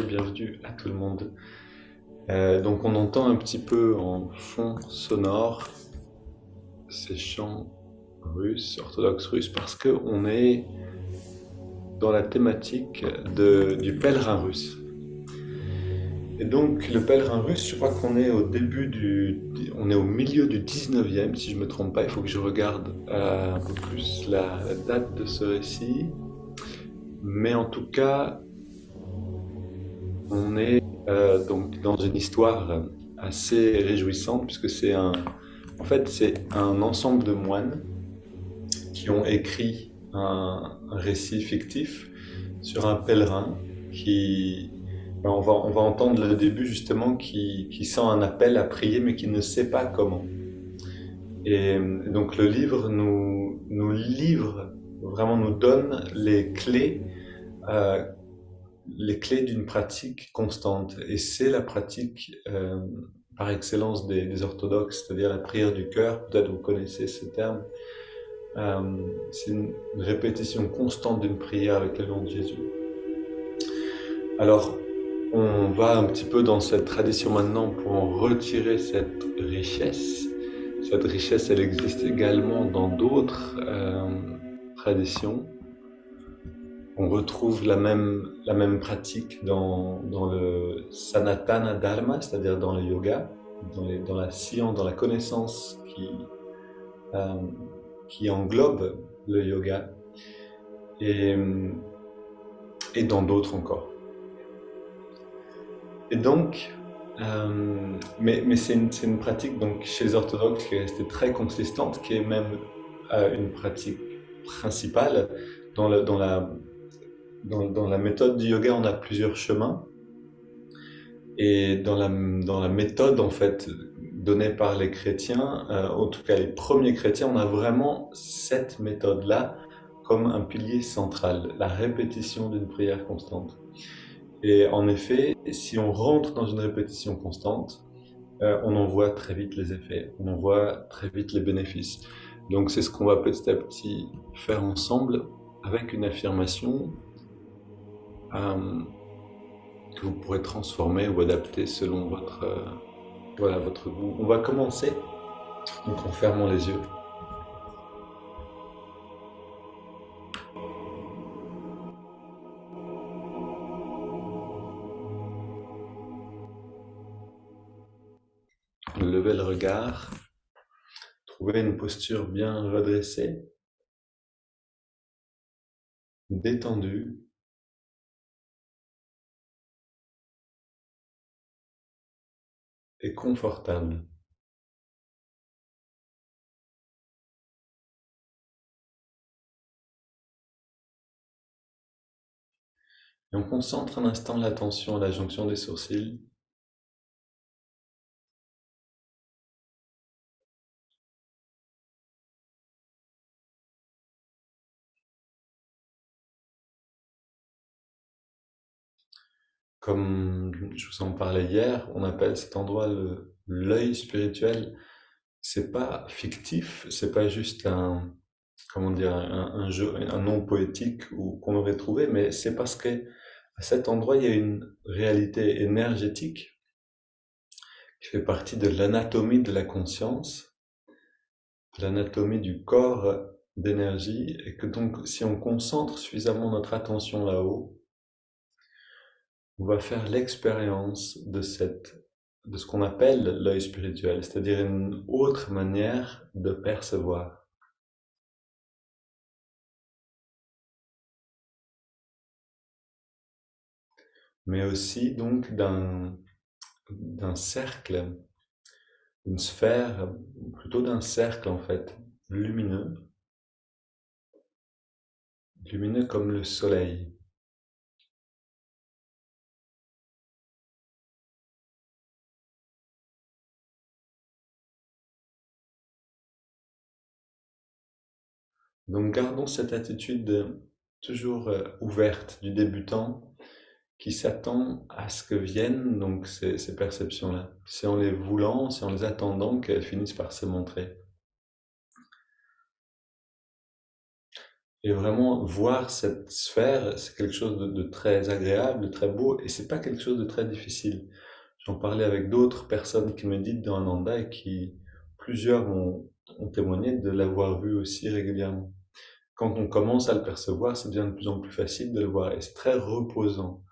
bienvenue à tout le monde. Donc on entend un petit peu en fond sonore ces chants russes, orthodoxes russes, parce qu'on est dans la thématique du pèlerin russe. Et donc le pèlerin russe, je crois qu'on est au on est au milieu du 19e, si je ne me trompe pas, il faut que je regarde un peu plus la date de ce récit. Mais en tout cas, on est donc dans une histoire assez réjouissante puisque en fait, c'est un ensemble de moines qui ont écrit un récit fictif sur un pèlerin qui, on va entendre le début justement, qui sent un appel à prier mais qui ne sait pas comment. Et donc le livre nous livre, vraiment nous donne euh, les clés d'une pratique constante. Et c'est la pratique par excellence des orthodoxes, c'est-à-dire la prière du cœur. Peut-être vous connaissez ce terme. C'est une répétition constante d'une prière avec le nom de Jésus. Alors, on va un petit peu dans cette tradition maintenant pour en retirer cette richesse. Cette richesse, elle existe également dans d'autres traditions. On retrouve la même pratique dans le Sanatana Dharma, c'est-à-dire dans le yoga, dans la science, dans la connaissance euh, qui englobe le yoga, et, et dans d'autres encore. Et donc, mais c'est une pratique donc, chez les orthodoxes qui est restée très consistante, qui est même une pratique principale. Dans la méthode du yoga, on a plusieurs chemins. Et dans la méthode en fait donnée par les chrétiens, en tout cas les premiers chrétiens, on a vraiment cette méthode-là comme un pilier central, la répétition d'une prière constante. Et en effet, si on rentre dans une répétition constante, on en voit très vite les effets, on en voit très vite les bénéfices. Donc c'est ce qu'on va petit à petit faire ensemble avec une affirmation que vous pourrez transformer ou adapter selon votre goût. On va commencer donc en fermant les yeux. Levez le regard, trouvez une posture bien redressée, détendue, et confortable. Et on concentre un instant l'attention à la jonction des sourcils. Comme je vous en parlais hier, on appelle cet endroit l'œil spirituel. C'est pas fictif, c'est pas juste comment dire, un nom poétique ou qu'on aurait trouvé, mais c'est parce que à cet endroit il y a une réalité énergétique qui fait partie de l'anatomie de la conscience, de l'anatomie du corps d'énergie, et que donc si on concentre suffisamment notre attention là-haut, on va faire l'expérience de ce qu'on appelle l'œil spirituel, c'est-à-dire une autre manière de percevoir. Mais aussi donc d'un cercle, une sphère, plutôt d'un cercle en fait, lumineux, lumineux comme le soleil. Donc gardons cette attitude toujours ouverte du débutant qui s'attend à ce que viennent donc ces perceptions-là. C'est en les voulant, c'est en les attendant qu'elles finissent par se montrer. Et vraiment, voir cette sphère, c'est quelque chose de très agréable, de très beau, et c'est pas quelque chose de très difficile. J'en parlais avec d'autres personnes qui méditent dans Ananda et plusieurs ont témoigné de l'avoir vu aussi régulièrement. Quand on commence à le percevoir, ça devient de plus en plus facile de le voir, et c'est très reposant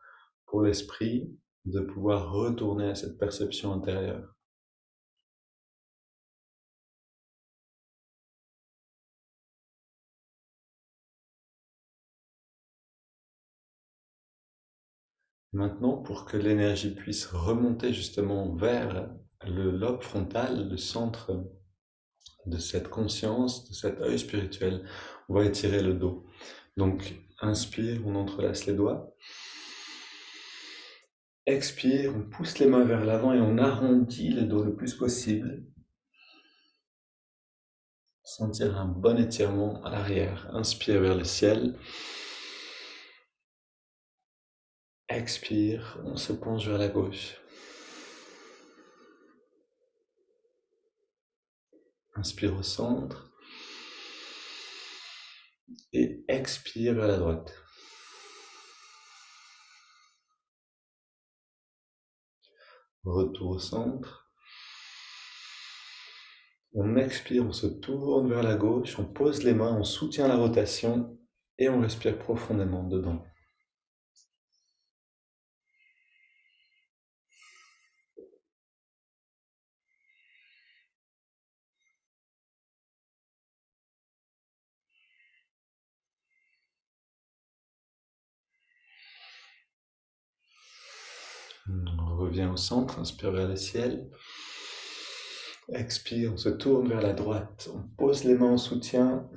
pour l'esprit de pouvoir retourner à cette perception intérieure. Maintenant, pour que l'énergie puisse remonter justement vers le lobe frontal, le centre de cette conscience, de cet œil spirituel, on va étirer le dos. Donc, inspire, on entrelace les doigts. Expire, on pousse les mains vers l'avant et on arrondit le dos le plus possible. Sentir un bon étirement à l'arrière. Inspire vers le ciel. Expire, on se penche vers la gauche. Inspire au centre. Et expire vers la droite. Retour au centre. On expire, on se tourne vers la gauche, on pose les mains, on soutient la rotation et on respire profondément dedans. On revient au centre, inspire vers le ciel. Expire, on se tourne vers la droite, on pose les mains en soutien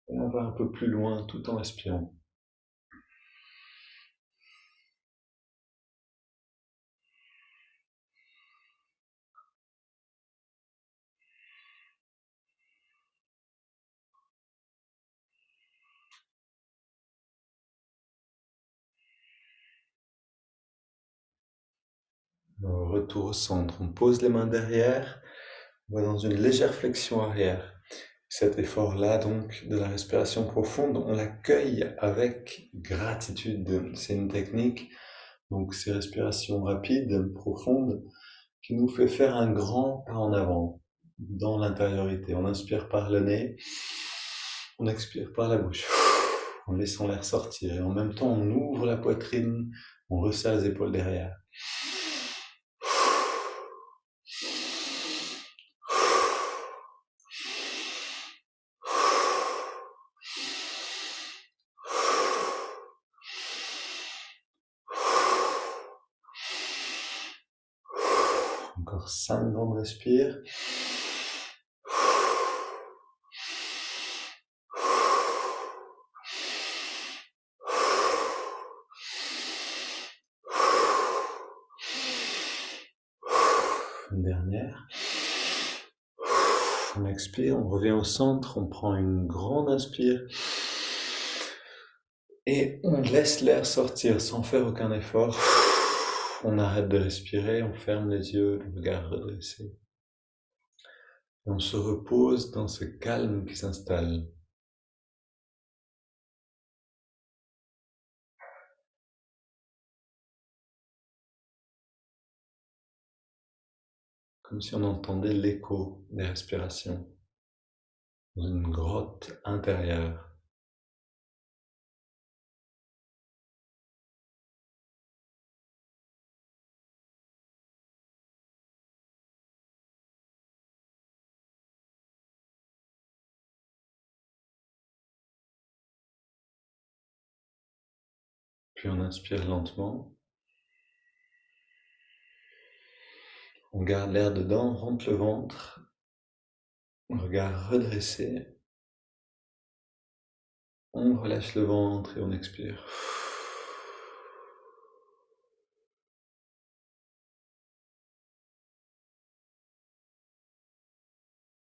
et on va un peu plus loin tout en respirant. Retour au centre, on pose les mains derrière, on va dans une légère flexion arrière. Cet effort-là, donc, de la respiration profonde, on l'accueille avec gratitude. C'est une technique, donc ces respirations rapides, profondes, qui nous fait faire un grand pas en avant dans l'intériorité. On inspire par le nez, on expire par la bouche, en laissant l'air sortir. Et en même temps, on ouvre la poitrine, on resserre les épaules derrière. Encore 5 grandes respires. Une dernière. On expire, on revient au centre, on prend une grande inspire. Et on laisse l'air sortir sans faire aucun effort. On arrête de respirer, on ferme les yeux, le regard redressé. Et on se repose dans ce calme qui s'installe. Comme si on entendait l'écho des respirations dans une grotte intérieure. Puis on inspire lentement. On garde l'air dedans, on rentre le ventre. Regard redressé. On relâche le ventre et on expire.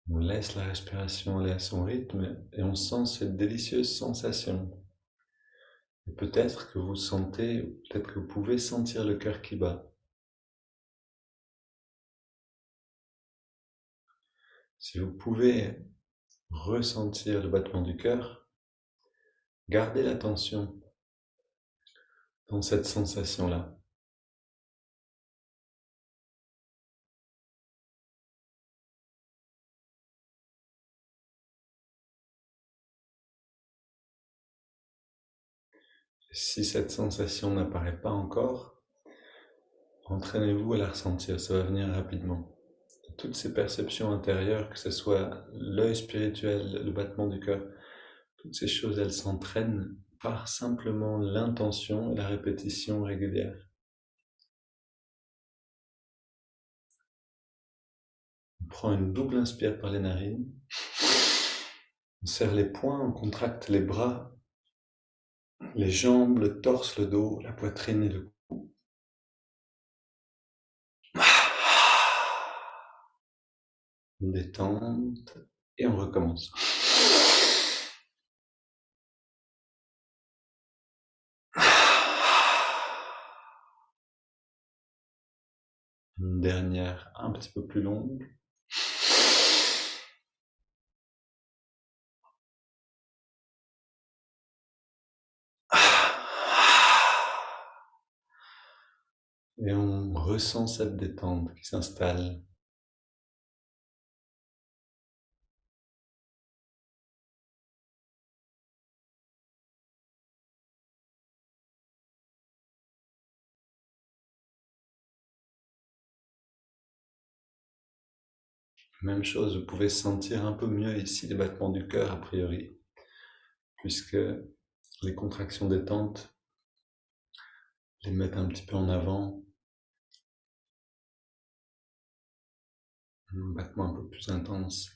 On laisse la respiration aller à son rythme et on sent cette délicieuse sensation. Et peut-être que vous sentez, peut-être que vous pouvez sentir le cœur qui bat. Si vous pouvez ressentir le battement du cœur, gardez l'attention dans cette sensation-là. Si cette sensation n'apparaît pas encore, entraînez-vous à la ressentir, ça va venir rapidement. Toutes ces perceptions intérieures, que ce soit l'œil spirituel, le battement du cœur, toutes ces choses, elles s'entraînent par simplement l'intention et la répétition régulière. On prend une double inspire par les narines, on serre les poings, on contracte les bras, les jambes, le torse, le dos, la poitrine et le cou. Détente et on recommence. Une dernière un petit peu plus longue. Et on ressent cette détente qui s'installe. Même chose, vous pouvez sentir un peu mieux ici les battements du cœur a priori, puisque les contractions détente les mettent un petit peu en avant, un battement un peu plus intense.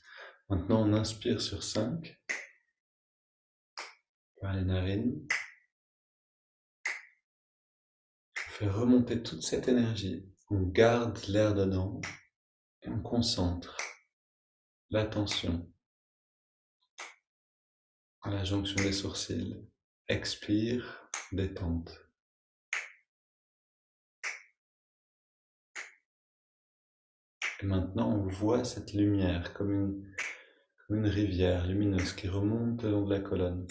Maintenant, on inspire sur 5 par les narines. On fait remonter toute cette énergie. On garde l'air dedans et on concentre l'attention à la jonction des sourcils. Expire, détente. Et maintenant, on voit cette lumière comme une rivière lumineuse qui remonte le long de la colonne,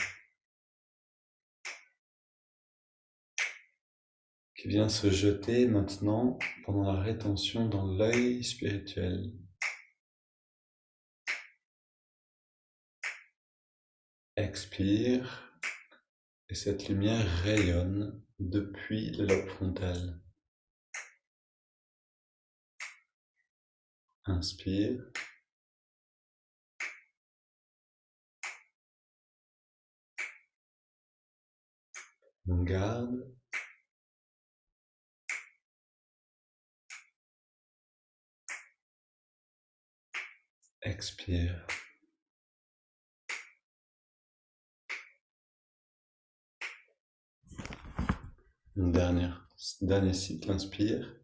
qui vient se jeter maintenant pendant la rétention dans l'œil spirituel. Expire, et cette lumière rayonne depuis le lobe frontal. Inspire. On garde. Expire. Une dernier cycle, inspire.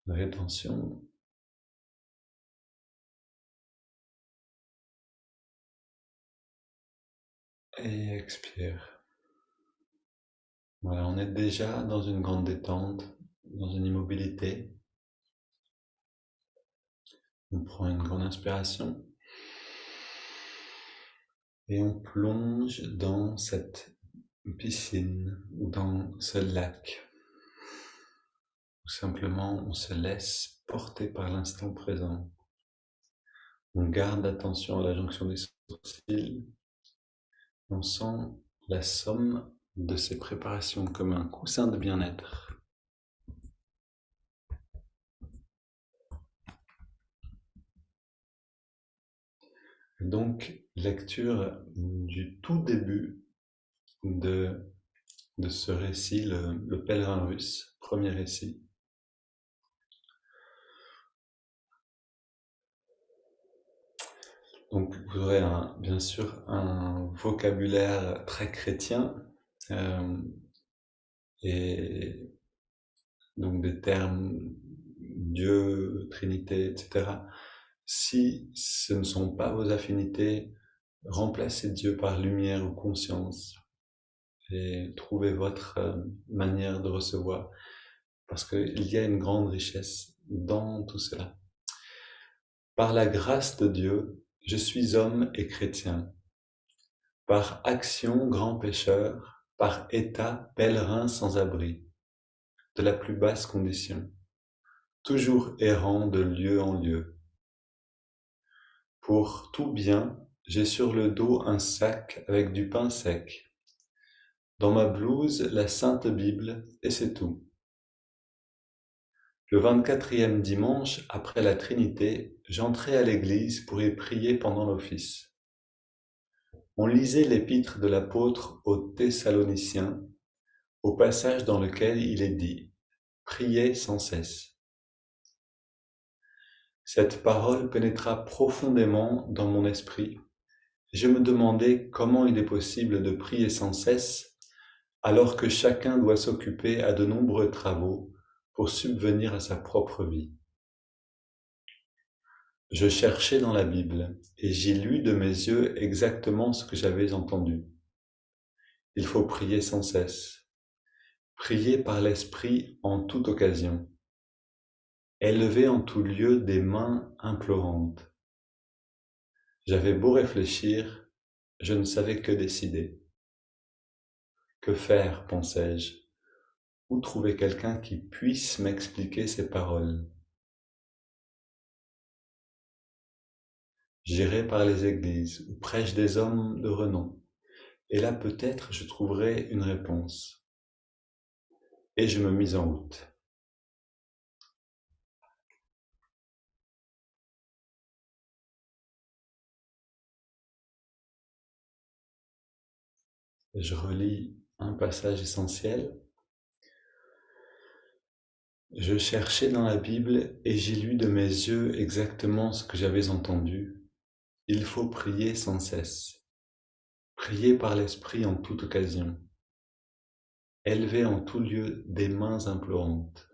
Rétention. Et expire. Voilà, on est déjà dans une grande détente, dans une immobilité. On prend une grande inspiration. Et on plonge dans cette piscine ou dans ce lac. Ou simplement, on se laisse porter par l'instant présent. On garde l'attention à la jonction des sourcils. On sent la somme de ces préparations comme un coussin de bien-être. Donc, lecture du tout début de ce récit, le pèlerin russe, premier récit. Donc vous aurez bien sûr un vocabulaire très chrétien et donc des termes Dieu, Trinité, etc. Si ce ne sont pas vos affinités, remplacez Dieu par lumière ou conscience et trouvez votre manière de recevoir, parce qu'il y a une grande richesse dans tout cela. Par la grâce de Dieu, je suis homme et chrétien. Par action, grand pécheur, par état, pèlerin sans abri, de la plus basse condition, toujours errant de lieu en lieu. Pour tout bien, j'ai sur le dos un sac avec du pain sec. Dans ma blouse, la Sainte Bible, et c'est tout. Le 24e dimanche, après la Trinité, j'entrai à l'église pour y prier pendant l'office. On lisait l'épître de l'apôtre aux Thessaloniciens, au passage dans lequel il est dit « Priez sans cesse ». Cette parole pénétra profondément dans mon esprit, et je me demandais comment il est possible de prier sans cesse alors que chacun doit s'occuper à de nombreux travaux pour subvenir à sa propre vie. Je cherchais dans la Bible et j'y lus de mes yeux exactement ce que j'avais entendu. Il faut prier sans cesse, prier par l'Esprit en toute occasion, élever en tout lieu des mains implorantes. J'avais beau réfléchir, je ne savais que décider. Que faire, pensais-je? Où trouver quelqu'un qui puisse m'expliquer ces paroles? J'irai par les églises où prêchent des hommes de renom, et là peut-être je trouverai une réponse. Et je me mis en route. Je relis un passage essentiel. Je cherchais dans la Bible et j'ai lu de mes yeux exactement ce que j'avais entendu. Il faut prier sans cesse. Prier par l'Esprit en toute occasion. Élever en tout lieu des mains implorantes.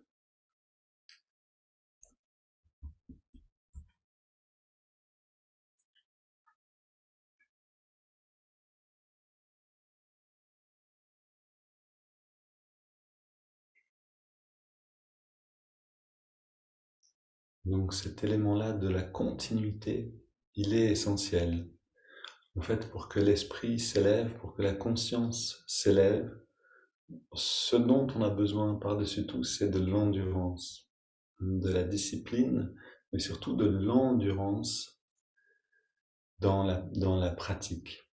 Donc cet élément-là de la continuité, il est essentiel. En fait, pour que l'esprit s'élève, pour que la conscience s'élève, ce dont on a besoin par-dessus tout, c'est de l'endurance, de la discipline, mais surtout de l'endurance dans la pratique.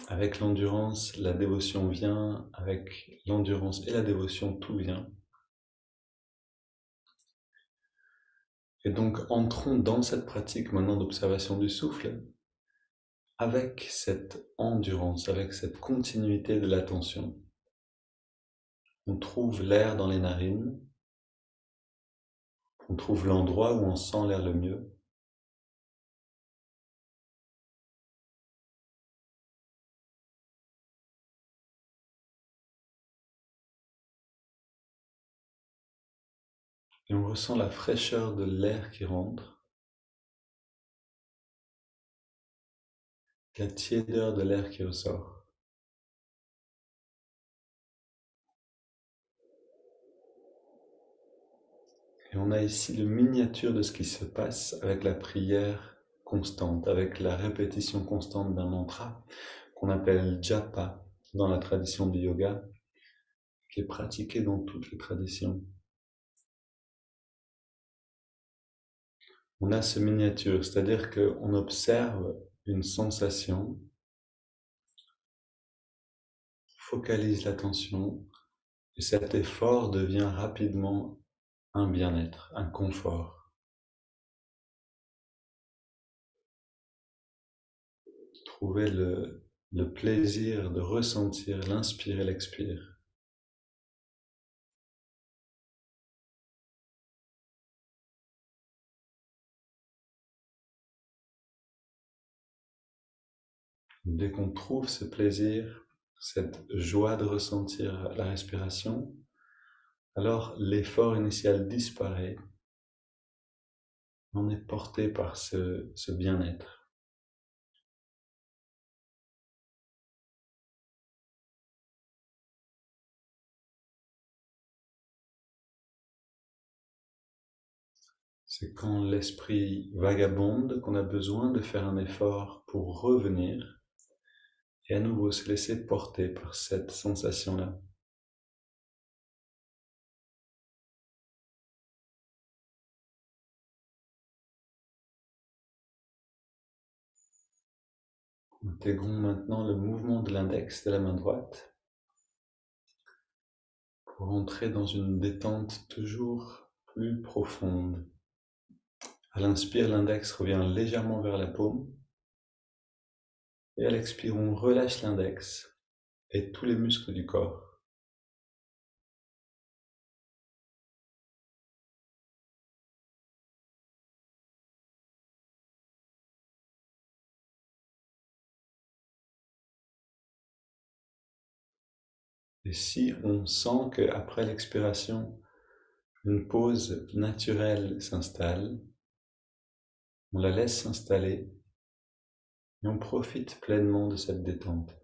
Avec l'endurance, la dévotion vient, avec l'endurance et la dévotion, tout vient. Et donc, entrons dans cette pratique maintenant d'observation du souffle, avec cette endurance, avec cette continuité de l'attention. On trouve l'air dans les narines, on trouve l'endroit où on sent l'air le mieux. Et on ressent la fraîcheur de l'air qui rentre, la tiédeur de l'air qui ressort. Et on a ici le miniature de ce qui se passe avec la prière constante, avec la répétition constante d'un mantra qu'on appelle japa dans la tradition du yoga, qui est pratiqué dans toutes les traditions. On a ce miniature, c'est-à-dire qu'on observe une sensation, focalise l'attention, et cet effort devient rapidement un bien-être, un confort. Trouver le plaisir de ressentir l'inspire et l'expire. Dès qu'on trouve ce plaisir, cette joie de ressentir la respiration, alors l'effort initial disparaît. On est porté par ce bien-être. C'est quand l'esprit vagabonde qu'on a besoin de faire un effort pour revenir et à nouveau se laisser porter par cette sensation-là. Intégrons maintenant le mouvement de l'index de la main droite pour entrer dans une détente toujours plus profonde. À l'inspire, l'index revient légèrement vers la paume et à l'expire, on relâche l'index et tous les muscles du corps. Et si on sent qu'après l'expiration, une pause naturelle s'installe, on la laisse s'installer et on profite pleinement de cette détente.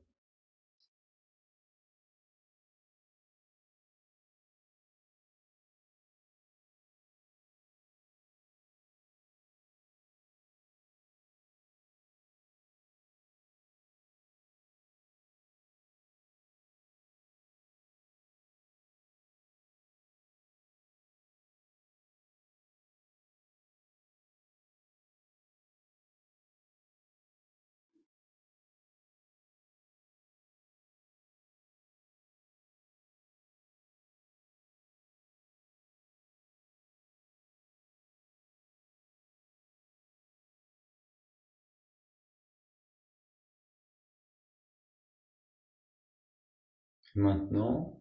Maintenant,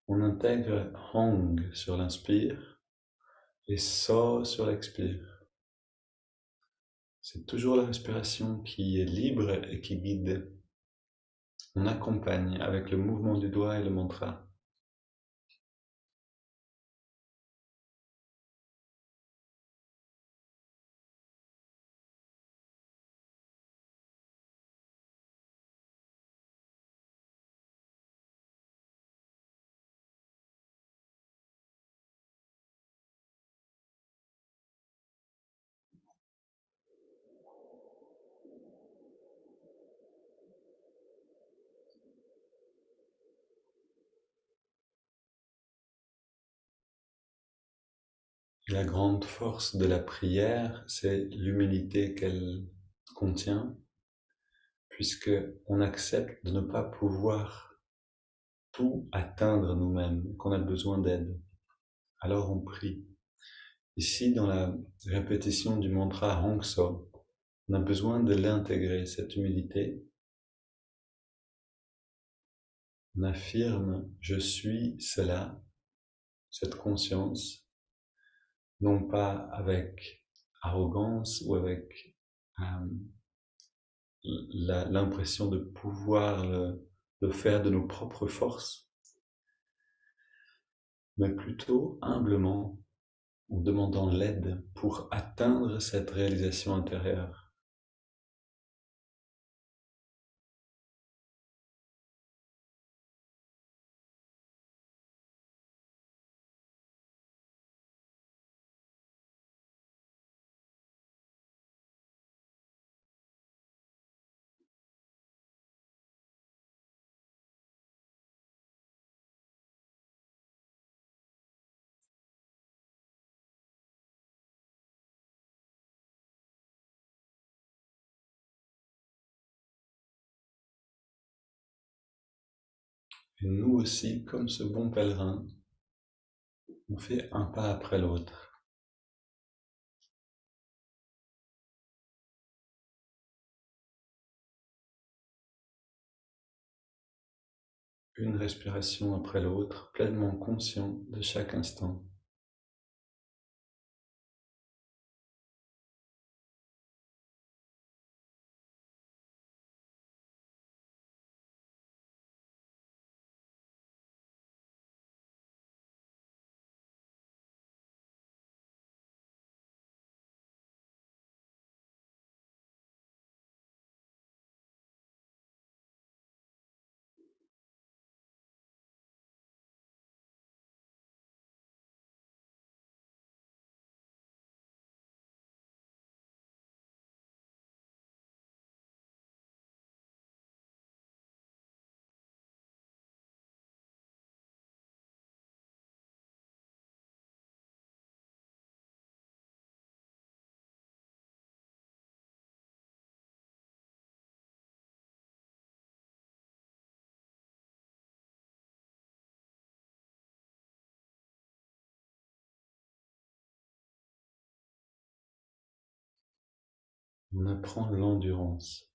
on intègre Hong sur l'inspire et So sur l'expire. C'est toujours la respiration qui est libre et qui guide. On accompagne avec le mouvement du doigt et le mantra. La grande force de la prière, c'est l'humilité qu'elle contient, puisque on accepte de ne pas pouvoir tout atteindre nous-mêmes, qu'on a besoin d'aide. Alors on prie. Ici, dans la répétition du mantra Hong So, on a besoin de l'intégrer, cette humilité. On affirme je suis cela, cette conscience, non pas avec arrogance ou avec euh, l'impression de pouvoir le faire de nos propres forces, mais plutôt humblement en demandant l'aide pour atteindre cette réalisation intérieure. Et nous aussi, comme ce bon pèlerin, on fait un pas après l'autre. Une respiration après l'autre, pleinement conscient de chaque instant. On apprend l'endurance.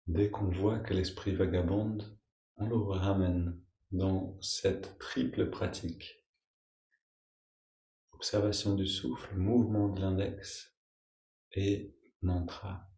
Dès qu'on voit que l'esprit vagabonde, on le ramène dans cette triple pratique. Observation du souffle, mouvement de l'index et mantra.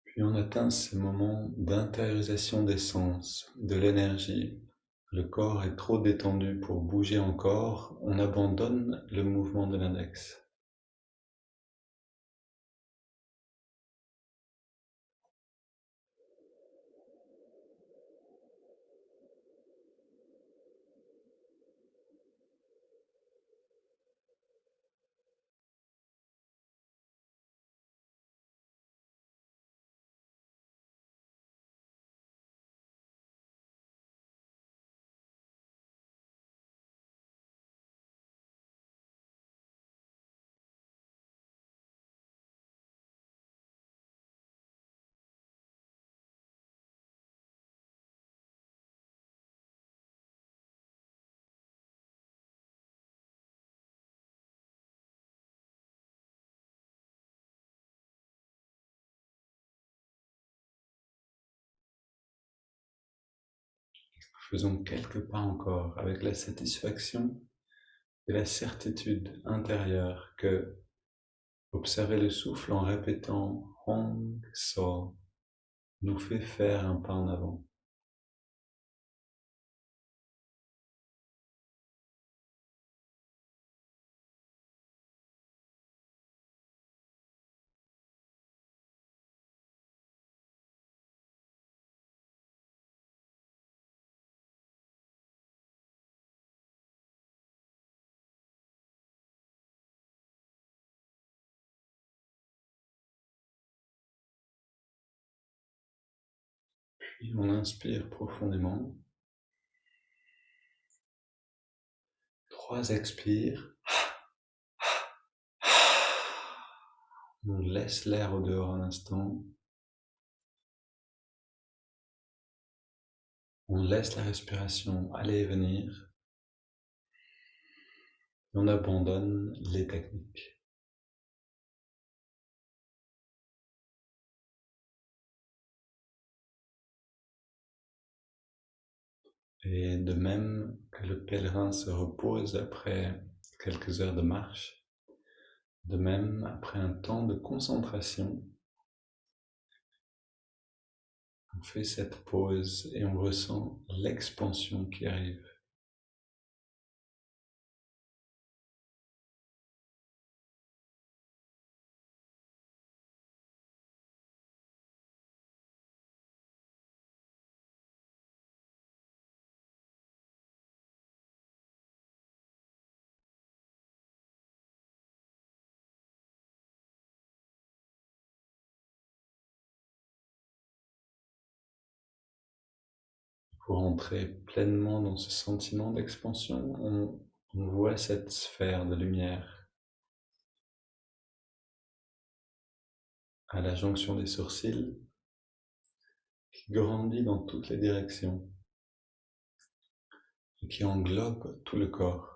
Puis on atteint ces moments d'intériorisation des sens, de l'énergie. Le corps est trop détendu pour bouger encore, on abandonne le mouvement de l'index. Faisons quelques pas encore avec la satisfaction et la certitude intérieure que observer le souffle en répétant Hong So nous fait faire un pas en avant. Puis on inspire profondément. 3 expires. On laisse l'air au dehors un instant. On laisse la respiration aller et venir. Et on abandonne les techniques. Et de même que le pèlerin se repose après quelques heures de marche, de même après un temps de concentration, on fait cette pause et on ressent l'expansion qui arrive. Pour entrer pleinement dans ce sentiment d'expansion, on voit cette sphère de lumière à la jonction des sourcils qui grandit dans toutes les directions et qui englobe tout le corps.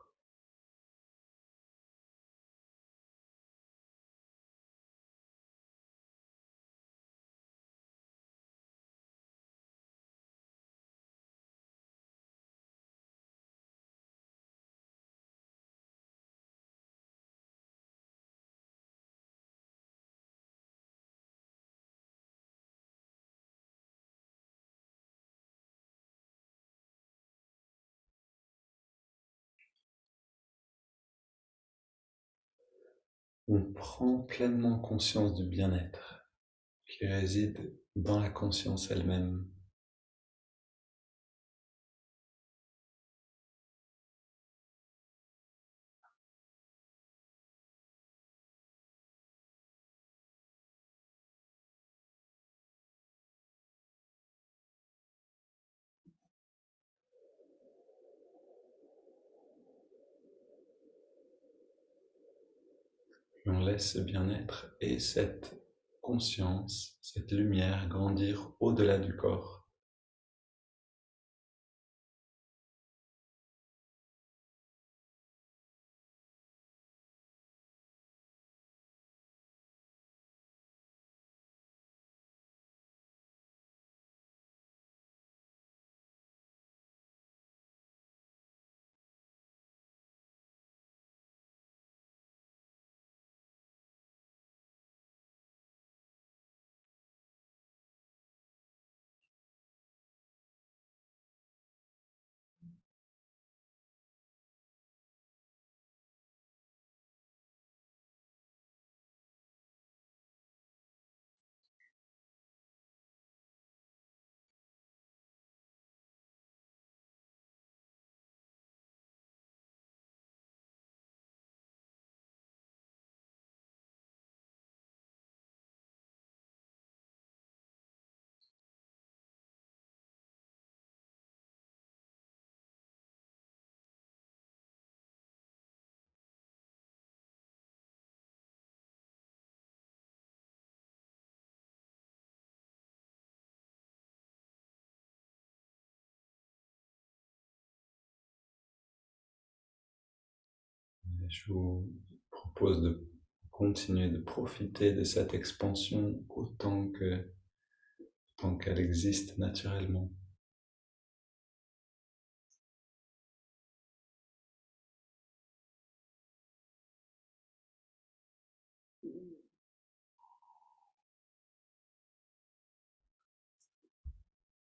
On prend pleinement conscience du bien-être qui réside dans la conscience elle-même. Et on laisse ce bien-être et cette conscience, cette lumière grandir au-delà du corps. Et je vous propose de continuer de profiter de cette expansion autant qu'elle existe naturellement.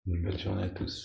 Une belle journée à tous.